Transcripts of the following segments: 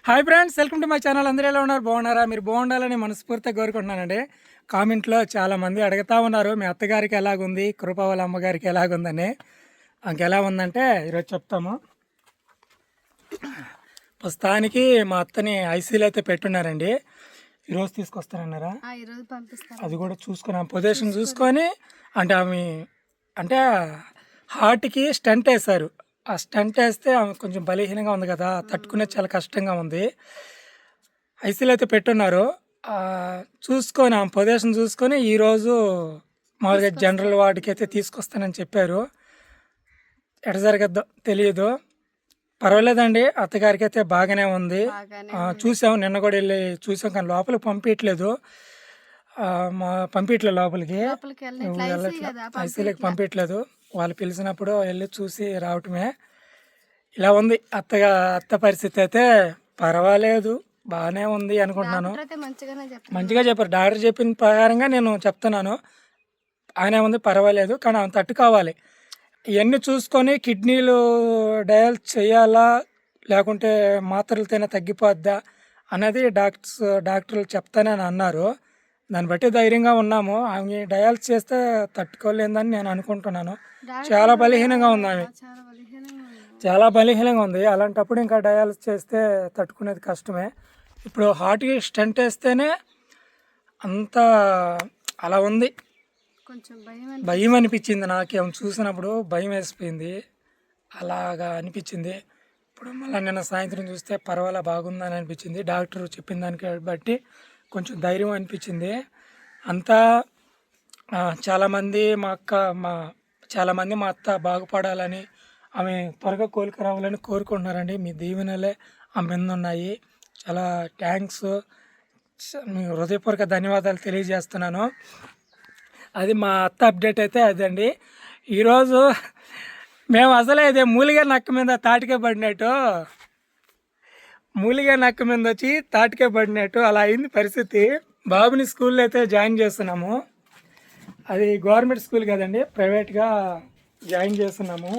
Hi friends, welcome to my channel. అందరూ ఎలా ఉన్నారు? బాగున్నారా? మీరు బాగుండాలని మనస్ఫూర్తిగా కోరుకుంటున్నానండి. కామెంట్లో చాలామంది అడుగుతూ ఉన్నారు, మీ అత్తగారికి ఎలాగుంది, కృప వాళ్ళ అమ్మగారికి ఎలాగుందని. ఎలా ఉందంటే ఈరోజు చెప్తాము. ప్రస్తుతానికి మా అత్తని ఐసీలో అయితే పెట్టున్నారండి. ఈరోజు తీసుకొస్తానన్నారా? అది కూడా చూసుకున్నాం, పొజిషన్ చూసుకొని. అంటే ఆమె అంటే హార్ట్కి స్టంట్ వేశారు. ఆ స్టంట్ వేస్తే ఆమె కొంచెం బలహీనంగా ఉంది కదా, తట్టుకునేది చాలా కష్టంగా ఉంది. ఐసీలో అయితే పెట్టున్నారు. చూసుకొని ఆమె పొజిషన్ చూసుకొని ఈరోజు మామూలుగా జనరల్ వార్డుకి అయితే తీసుకొస్తానని చెప్పారు. ఎట జరగద్దో తెలియదు. పర్వాలేదండి, అత్తగారికి అయితే బాగానే ఉంది. చూసాం, నిన్న కూడా వెళ్ళి చూసాం, కానీ లోపలికి పంపించట్లేదు. పంపించట్లేదు లోపలికి, ఐసీలోకి పంపించట్లేదు. వాళ్ళు పిలిచినప్పుడు వెళ్ళి చూసి రావటమే. ఇలా ఉంది అత్త పరిస్థితి అయితే. పర్వాలేదు, బాగానే ఉంది అనుకుంటున్నాను. మంచిగా చెప్పారు, డాక్టర్ చెప్పిన ప్రకారంగా నేను చెప్తున్నాను. ఆయనే ఉంది, పర్వాలేదు. కానీ ఆమె తట్టుకోవాలి. ఇవన్నీ చూసుకొని కిడ్నీలు డయాలిసిస్ చేయాలా లేకుంటే మాత్రలతోనే తగ్గిపోద్దా అనేది డాక్టర్లు చెప్తానని అన్నారు. దాన్ని బట్టి ధైర్యంగా ఉన్నాము. ఆమె డయాలిసిస్ చేస్తే తట్టుకోలేదని నేను అనుకుంటున్నాను. చాలా బలహీనంగా ఉంది ఆమె, చాలా బలహీనంగా ఉంది. అలాంటప్పుడు ఇంకా డయాలిసిస్ చేస్తే తట్టుకునేది కష్టమే. ఇప్పుడు హార్ట్కి స్టెంట్ వేస్తేనే అంత అలా ఉంది. భయం అనిపించింది నాకేం చూసినప్పుడు, భయం వేసిపోయింది. అలాగా అనిపించింది. ఇప్పుడు మళ్ళీ నిన్న సాయంత్రం చూస్తే పర్వాలా బాగుందని అనిపించింది. డాక్టర్ చెప్పిన దానికి బట్టి కొంచెం ధైర్యం అనిపించింది. అంతా చాలామంది చాలామంది మా అత్త బాగుపడాలని, ఆమె త్వరగా కోలుకు రావాలని కోరుకుంటున్నారండి. మీ దీవెనలే ఆమె మీద ఉన్నాయి. చాలా థ్యాంక్స్, మీ హృదయపూర్వక ధన్యవాదాలు తెలియజేస్తున్నాను. అది మా అత్త అప్డేట్ అయితే అదండి. ఈరోజు మేము అసలే ఇదే మూలిగా నక్క మీద తాటికే పడినట్టు, మూలిగా నక్క మీద వచ్చి తాటికే పడినట్టు అలా అయింది పరిస్థితి. బాబుని స్కూల్లో అయితే జాయిన్ చేస్తున్నాము. అది గవర్నమెంట్ స్కూల్ కదండి, ప్రైవేట్గా జాయిన్ చేస్తున్నాము.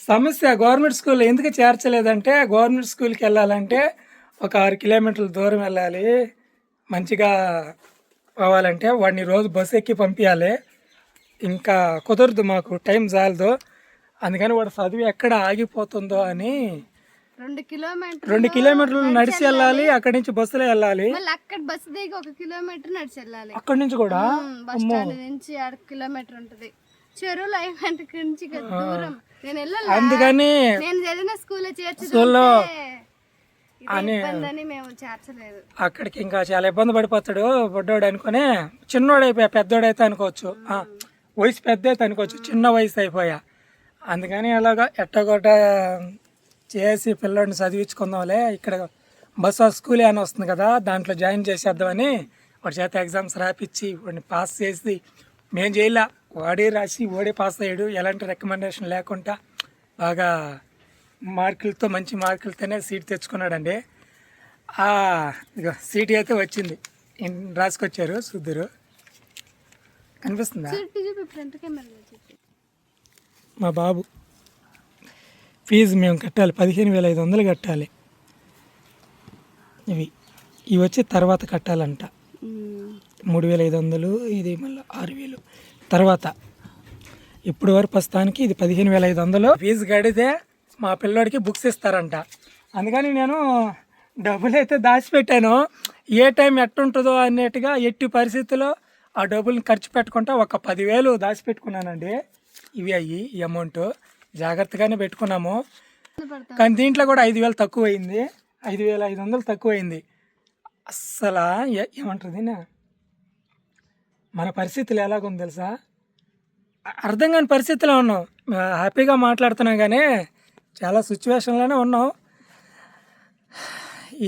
సమస్య గవర్నమెంట్ స్కూల్ ఎందుకు చేర్చలేదంటే, గవర్నమెంట్ స్కూల్కి వెళ్ళాలంటే ఒక 6 కిలోమీటర్ల దూరం వెళ్ళాలి. మంచిగా అవ్వాలంటే వాడిని రోజు బస్సు ఎక్కి పంపించాలి. ఇంకా కుదరదు, మాకు టైం చాలదు. అందుకని వాడు చదివి ఎక్కడ ఆగిపోతుందో అని 2 కిలోమీటర్లు నడిచి వెళ్ళాలి. అక్కడి నుంచి బస్సులో వెళ్ళాలి. అక్కడి నుంచి కూడా అందుకని స్కూల్లో అని అక్కడికి ఇంకా చాలా ఇబ్బంది పడిపోతాడు బొడ్డోడు అనుకుని. చిన్నోడు అయిపోయా, పెద్దోడైతే అనుకోవచ్చు, వయసు పెద్ద అయితే అనుకోవచ్చు, చిన్న వయసు అయిపోయా. అందుకని అలాగా ఎట్టగొట్ట చేసి పిల్లోడిని చదివించుకుందాంలే, ఇక్కడ బస్సు స్కూల్ అని వస్తుంది కదా, దాంట్లో జాయిన్ చేసేద్దామని వాడి చేత ఎగ్జామ్స్ రాపిచ్చి వాడిని పాస్ చేసి, మేము చేయలే, వాడే రాసి వాడే పాస్ అయ్యాడు. ఎలాంటి రికమెండేషన్ లేకుండా బాగా మార్కులతో, మంచి మార్కులతోనే సీట్ తెచ్చుకున్నాడండి. ఇక సీట్ అయితే వచ్చింది, రాసుకొచ్చారు సుద్దరు. కనిపిస్తుందా? మా బాబు ఫీజు మేము కట్టాలి, 15,500 కట్టాలి. ఇవి వచ్చి తర్వాత కట్టాలంట 3,500. ఇది మళ్ళీ 6,000 తర్వాత. ఇప్పుడు వరకు ప్రస్తుతానికి ఇది 15,500 ఫీజు కడితే మా పిల్లోడికి బుక్స్ ఇస్తారంట. అందుకని నేను డబ్బులు అయితే దాచిపెట్టాను. ఏ టైం ఎట్టుంటుందో అన్నట్టుగా ఎట్టి పరిస్థితుల్లో ఆ డబ్బులను ఖర్చు పెట్టుకుంటా ఒక 10,000 దాచిపెట్టుకున్నానండి. ఇవి అయ్యి ఈ అమౌంట్ జాగ్రత్తగానే పెట్టుకున్నాము. కానీ దీంట్లో కూడా 5,000 తక్కువైంది, 5,500 తక్కువైంది. అస్సలు ఏమంటుంది, మన పరిస్థితులు ఎలాగుంది తెలుసా? అర్థం కాని పరిస్థితిలో ఉన్నాం. హ్యాపీగా మాట్లాడుతున్నాం కానీ చాలా సిచ్యువేషన్లోనే ఉన్నాం.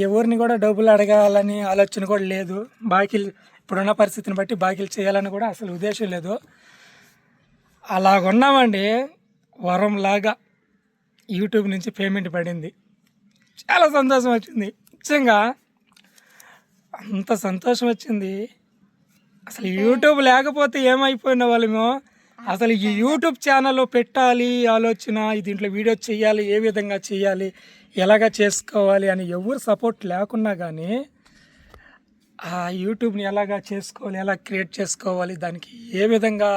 ఎవరిని కూడా డబ్బులు అడగాలని ఆలోచన కూడా లేదు. బాకీలు ఇప్పుడున్న పరిస్థితిని బట్టి బాకీలు చేయాలని కూడా అసలు ఉద్దేశం లేదు. అలాగున్నామండి. వరంలాగా యూట్యూబ్ నుంచి పేమెంట్ పడింది. చాలా సంతోషం వచ్చింది, నిజంగా అంత సంతోషం వచ్చింది. అసలు యూట్యూబ్ లేకపోతే ఏమైపోయిన వాళ్ళమో అసలు ఈ యూట్యూబ్ ఛానల్ పెట్టాలి ఆలోచన, దీంట్లో వీడియో చేయాలి, ఏ విధంగా చేయాలి, ఎలాగ చేసుకోవాలి అని ఎవరు సపోర్ట్ లేకున్నా కానీ ఆ యూట్యూబ్ని ఎలాగా చేసుకోవాలి, ఎలా క్రియేట్ చేసుకోవాలి, దానికి ఏ విధంగా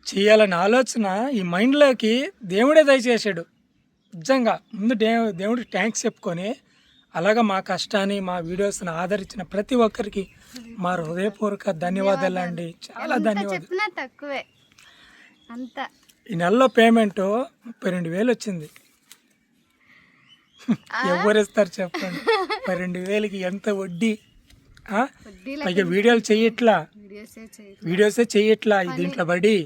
చేయాలనే ఆలోచన ఈ మైండ్లోకి దేవుడే దయచేసాడు. నిజంగా ముందు దేవుడికి థ్యాంక్స్ చెప్పుకొని అలాగా మా కష్టాన్ని, మా వీడియోస్ని ఆదరించిన ప్రతి ఒక్కరికి మా హృదయపూర్వక ధన్యవాదాలు అండి. చాలా ధన్యవాదాలు. తక్కువే అంత. ఈ నెలలో పేమెంట్ 32,000 వచ్చింది. ఎవరు ఇస్తారు చెప్పండి? 32,000కి ఎంత వడ్డీ? పైగా వీడియోలు చెయ్యట్లా, వీడియోసే చెయ్యట్లా, దీంట్లో పడి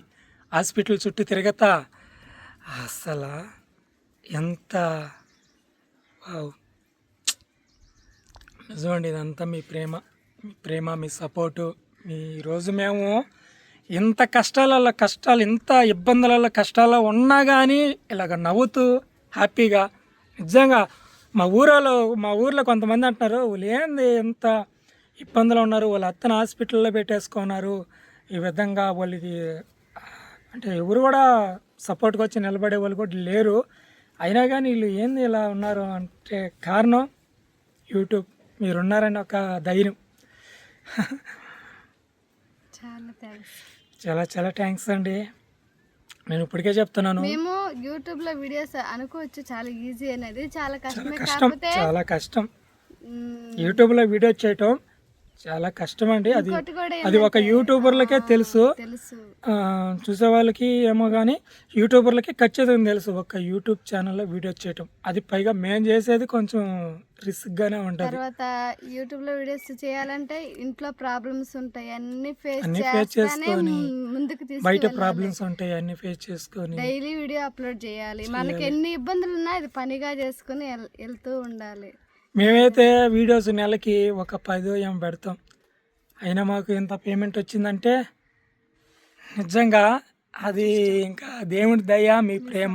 హాస్పిటల్ చుట్టూ తిరగతా. అసలు ఎంత నిజమండి. ఇదంతా మీ ప్రేమ, మీ సపోర్టు. ఈరోజు మేము ఇంత కష్టాలు, ఇంత ఇబ్బందులలో, కష్టాల్లో ఉన్నా కానీ ఇలాగ నవ్వుతూ హ్యాపీగా, నిజంగా మా ఊర్లో కొంతమంది అంటున్నారు, వాళ్ళు ఏంది ఎంత ఇబ్బందులు ఉన్నారు, వాళ్ళ అత్తను హాస్పిటల్లో పెట్టేసుకున్నారు, ఈ విధంగా వాళ్ళకి అంటే ఎవరు కూడా సపోర్ట్గా వచ్చి నిలబడే వాళ్ళు కూడా లేరు. అయినా కానీ వీళ్ళు ఏంది ఇలా ఉన్నారు అంటే కారణం యూట్యూబ్. మీరున్నారని ఒక ధైర్యం. చాలా చాలా థ్యాంక్స్ అండి. నేను ఇప్పటికే చెప్తున్నాను, మేము యూట్యూబ్లో వీడియోస్ అనుకోవచ్చు చాలా ఈజీ అనేది, చాలా కష్టం. యూట్యూబ్లో వీడియో చేయటం చాలా కష్టం అండి. అది ఒక యూట్యూబర్లకే తెలుసు, చూసే వాళ్ళకి ఏమో కానీ యూట్యూబర్లకి ఖచ్చితంగా తెలుసు ఒక యూట్యూబ్ ఛానల్లో వీడియో చేయటం. అది పైగా మేము చేసేది కొంచెం రిస్క్గానే ఉంటుంది. తర్వాత యూట్యూబ్లో వీడియోస్ చేయాలంటే ఇంట్లో ప్రాబ్లమ్స్ ఉంటాయి, అన్ని ఫేస్ చేసుకొని, బయట ప్రాబ్లమ్స్ ఉంటాయి, అన్ని ఫేస్ చేసుకొని డైలీ వీడియో అప్లోడ్ చేయాలి. మనకి ఎన్ని ఇబ్బందులు ఉన్నా ఇది పనిగా చేసుకుని వెళ్తూ ఉండాలి. మేమైతే వీడియోస్ నెలకి ఒక 10 పెడతాం, అయినా మాకు ఇంత పేమెంట్ వచ్చిందంటే నిజంగా అది ఇంకా దేవుడి దయ, మీ ప్రేమ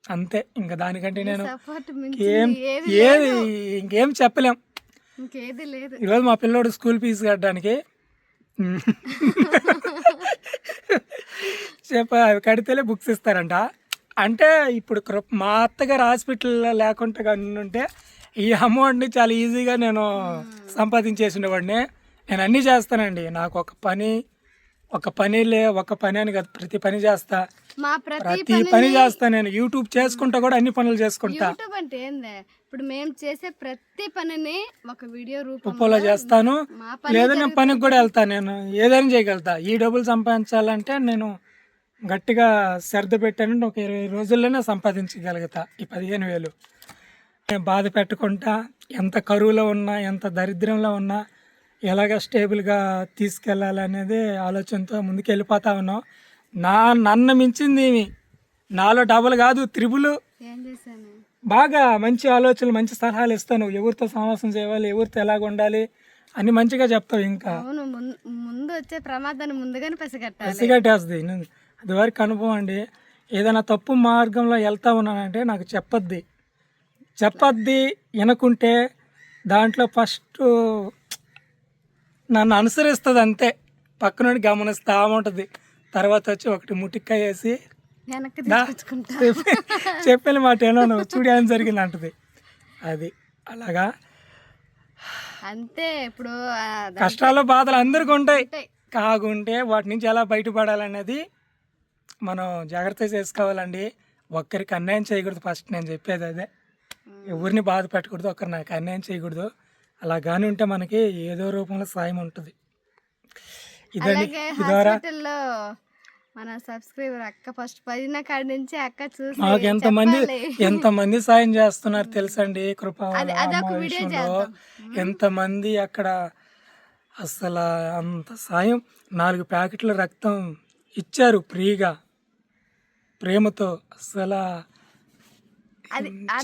అంతే. ఇంకా దానికంటే నేను ఇంకేం చెప్పలేం. ఈరోజు మా పిల్లోడు స్కూల్ ఫీజు కట్టడానికి కడితేనే బుక్స్ ఇస్తారంట. అంటే ఇప్పుడు మా అత్తగారు హాస్పిటల్లో లేకుండా కానీ ఉంటే ఈ అమౌంట్ని చాలా ఈజీగా నేను సంపాదించేసినవాడిని. నేను అన్నీ చేస్తానండి. నాకు ఒక పని అని కాదు, ప్రతి పని చేస్తా, ప్రతి పని చేస్తా. నేను యూట్యూబ్ చేసుకుంటా కూడా అన్ని పనులు చేసుకుంటా. అంటే ఇప్పుడు మేము చేసే ప్రతి పనిని ఒక వీడియో రూపంలో చేస్తాను. లేదా నేను పనికి కూడా వెళ్తాను, నేను ఏదైనా చేయగలుగుతా. ఈ డబ్బులు సంపాదించాలంటే నేను గట్టిగా శ్రద్ధ పెట్టానంటే ఒక 20 రోజుల్లోనే సంపాదించగలుగుతా ఈ 15,000. నేను బాధ పెట్టకుండా, ఎంత కరువులో ఉన్నా, ఎంత దరిద్రంలో ఉన్నా ఎలాగ స్టేబుల్గా తీసుకెళ్ళాలనేది ఆలోచనతో ముందుకు వెళ్ళిపోతా ఉన్నాం. నన్ను మించింది నాలో డబుల్ కాదు, త్రిబుల్. బాగా మంచి ఆలోచనలు, మంచి సలహాలు ఇస్తాను. ఎవరితో సమావేశం చేయాలి, ఎవరితో ఎలాగ ఉండాలి అని మంచిగా చెప్తావు. ఇంకా ముందు వచ్చే ప్రమాదాన్ని ముందుగానే పసిగట్టేస్తుంది. అది వరకు అనుభవం అండి. ఏదైనా తప్పు మార్గంలో వెళ్తా ఉన్నానంటే నాకు చెప్పద్ది వినకుంటే దాంట్లో ఫస్ట్ నన్ను అనుసరిస్తుంది అంతే. పక్క నుండి గమనిస్తూ ఉంటుంది. తర్వాత వచ్చి ఒకటి ముటిక్కాయ వేసి చెప్పిన మాట ఏమో నువ్వు చూడు ఏం జరిగింది అంటది. అది అలాగా అంతే. ఇప్పుడు కష్టాలు, బాధలు అందరికీ ఉంటాయి. కాకుంటే వాటి నుంచి ఎలా బయటపడాలనేది మనం జాగ్రత్త చేసుకోవాలండి. ఒక్కరికి అన్యాయం చేయకూడదు. ఫస్ట్ నేను చెప్పేది అదే. ఎవరిని బాధ పెట్టకూడదు, ఒకరు నాకు అన్యాయం చేయకూడదు. అలా కానీ ఉంటే మనకి ఏదో రూపంలో సాయం ఉంటుంది. ఇదండి. ద్వారా మన సబ్స్క్రైబర్ అక్క ఫస్ట్ 10 కాడి నుంచి అక్క చూసి మాకు ఎంతమంది సాయం చేస్తున్నారు తెలుసండి. కృప ఎంతమంది అక్కడ అసలు అంత సాయం. 4 ప్యాకెట్ల రక్తం ఇచ్చారు ఫ్రీగా, ప్రేమతో. అసలు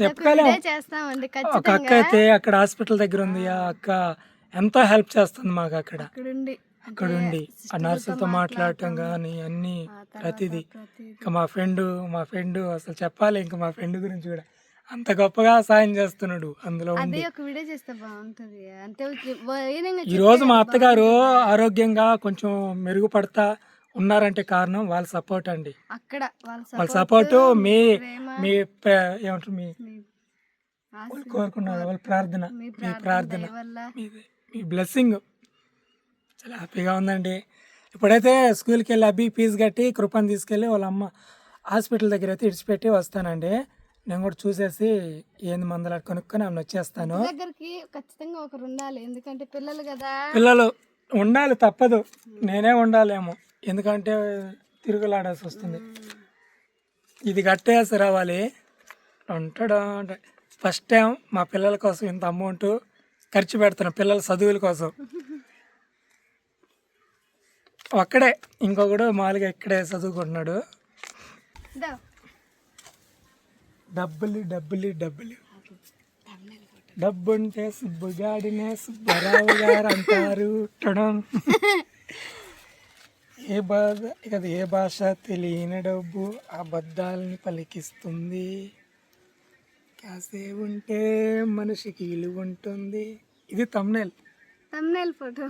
చెప్పలేం. ఒక అక్క అయితే అక్కడ హాస్పిటల్ దగ్గర ఉంది. ఆ అక్క ఎంతో హెల్ప్ చేస్తుంది మాకు అక్కడ ఉండి ఆ నర్సులతో మాట్లాడటం కానీ అన్ని ప్రతిదీ. ఇంకా మా ఫ్రెండ్ అసలు చెప్పాలి. ఇంకా మా ఫ్రెండ్ గురించి కూడా అంత గొప్పగా సాయం చేస్తున్నాడు అందులో ఉంది. ఈరోజు మా అత్తగారు ఆరోగ్యంగా కొంచెం మెరుగుపడతా ఉన్నారంటే కారణం వాళ్ళ సపోర్ట్ అండి. అక్కడ వాళ్ళ సపోర్టు మీ ప్రేమ, మీ ఏమంటారు మీ మీ వాళ్ళు కోరుకున్నారు వాళ్ళ ప్రార్థన, మీ మీ ప్రార్థన, దయ వల్ల మీ బ్లెస్సింగ్ చాలా హ్యాపీగా ఉందండి. ఇప్పుడైతే స్కూల్కి వెళ్ళి అబ్బి ఫీజు కట్టి కృపను తీసుకెళ్ళి వాళ్ళ అమ్మ హాస్పిటల్ దగ్గర అయితే ఇడిచిపెట్టి వస్తానండి. నేను కూడా చూసేసి ఏంది మందులు కొనుక్కొని ఆమె వచ్చేస్తాను. దగ్గరికి ఖచ్చితంగా ఒకరు ఉండాలి, ఎందుకంటే పిల్లలు కదా. పిల్లలు ఉండాలి, తప్పదు, నేనే ఉండాలేమో, ఎందుకంటే తిరుగులాడాల్సి వస్తుంది. ఇది కట్టేసి రావాలి. ఉంటాడు ఫస్ట్ టైం మా పిల్లల కోసం ఇంత అమౌంట్ ఖర్చు పెడుతున్నాం, పిల్లల చదువుల కోసం. ఒక్కడే, ఇంకొకడు మామూలుగా ఇక్కడే చదువుకుంటున్నాడు. డబ్బులు డబ్బులు డబ్బులు డబ్బుంటే సుబ్బుగాడినే సుబ్బారావు గారు అంటారు. ఏ భాష తెలియని డబ్బు అబద్ధాలని పలికిస్తుంది. కాసే ఉంటే మనిషికి విలువ ఉంటుంది. ఇది తమ్నైల్ ఫోటో.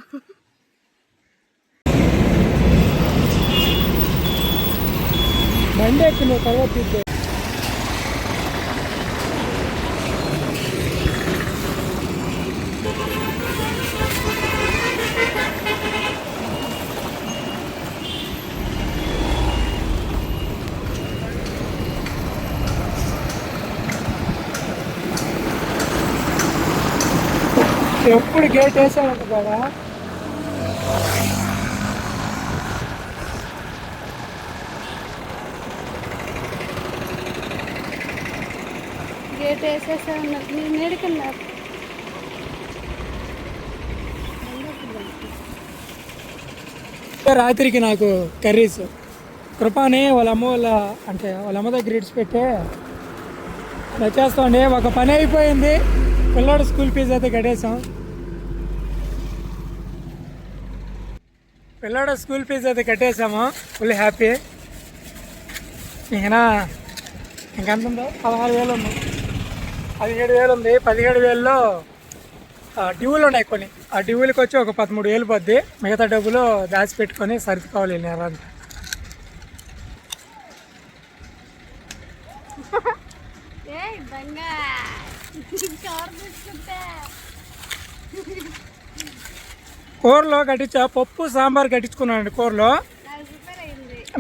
బండి ఎక్కి నువ్వు తర్వాత తీద్దే. ఎప్పుడు గేట్ వేసామంట కదా. గేట్ వేసేసా ఉన్నట్టు నేను నేడుకున్నారు. రాత్రికి నాకు కర్రీస్ కృపాని వాళ్ళ అమ్మ దగ్గర ఇడిచిపెట్టే వచ్చేస్తాండి. ఒక పని అయిపోయింది, పిల్లోడు స్కూల్ ఫీజు అయితే కట్టేసాం. Full happy. ఇంకెంత ఉందో 16,000 ఉంది, 17,000 ఉంది. 17,000లో డ్యూలు ఉన్నాయి కొన్ని, ఆ డ్యూలకి వచ్చి ఒక 13,000 పోద్ది. మిగతా డబ్బులు దాచిపెట్టుకొని సర్దుకోవాలి నెలంతా. కూరలో కట్టించా, పప్పు సాంబార్ కట్టించుకున్నానండి. కూరలో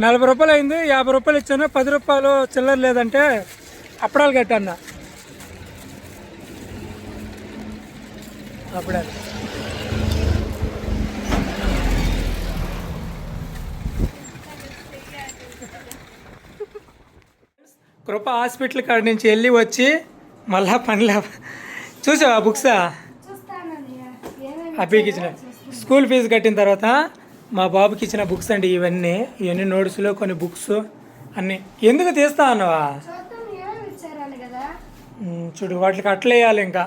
40 రూపాయలు అయింది. 50 రూపాయలు ఇచ్చాను, 10 రూపాయలు చిల్లర లేదంటే అప్పడాలు కట్టన్న. అప్పుడాలు కృప హాస్పిటల్ కాడ నుంచి వెళ్ళి వచ్చి మళ్ళా పనిలే చూసావా బుక్స్ అబ్బీకి ఇచ్చిన స్కూల్ ఫీజు కట్టిన తర్వాత మా బాబుకి ఇచ్చిన బుక్స్ అండి ఇవన్నీ నోట్స్లో కొన్ని బుక్స్ అన్నీ. ఎందుకు తీస్తా అన్నవా చూడు, వాటికి అట్లేయాలి. ఇంకా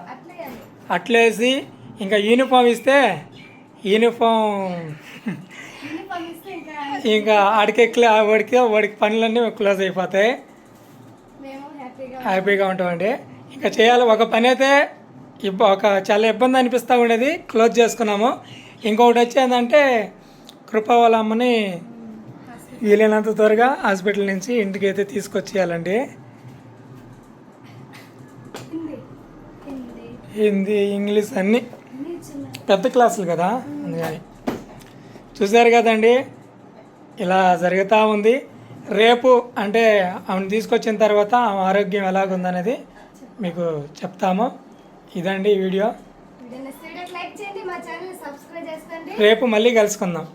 అట్లేసి ఇంకా యూనిఫామ్ ఇస్తే ఇంకా వాడికి పనులన్నీ క్లోజ్ అయిపోతాయి. హ్యాపీగా ఉంటామండి. ఇంకా చేయాలి ఒక పని అయితే చాలా ఇబ్బంది అనిపిస్తూ ఉండేది, క్లోజ్ చేసుకున్నాము. ఇంకొకటి వచ్చేందంటే కృప వాళ్ళ అమ్మని వీలైనంత త్వరగా హాస్పిటల్ నుంచి ఇంటికి అయితే తీసుకొచ్చేయాలండి. హిందీ, ఇంగ్లీష్ అన్నీ పెద్ద క్లాసులు కదా, అందుకని. చూసారు కదండి, ఇలా జరుగుతూ ఉంది. రేపు అంటే ఆమెను తీసుకొచ్చిన తర్వాత ఆమె ఆరోగ్యం ఎలాగుందనేది మీకు చెప్తాము. ఇదండి వీడియో. రేపు మళ్ళీ కలుసుకుందాం.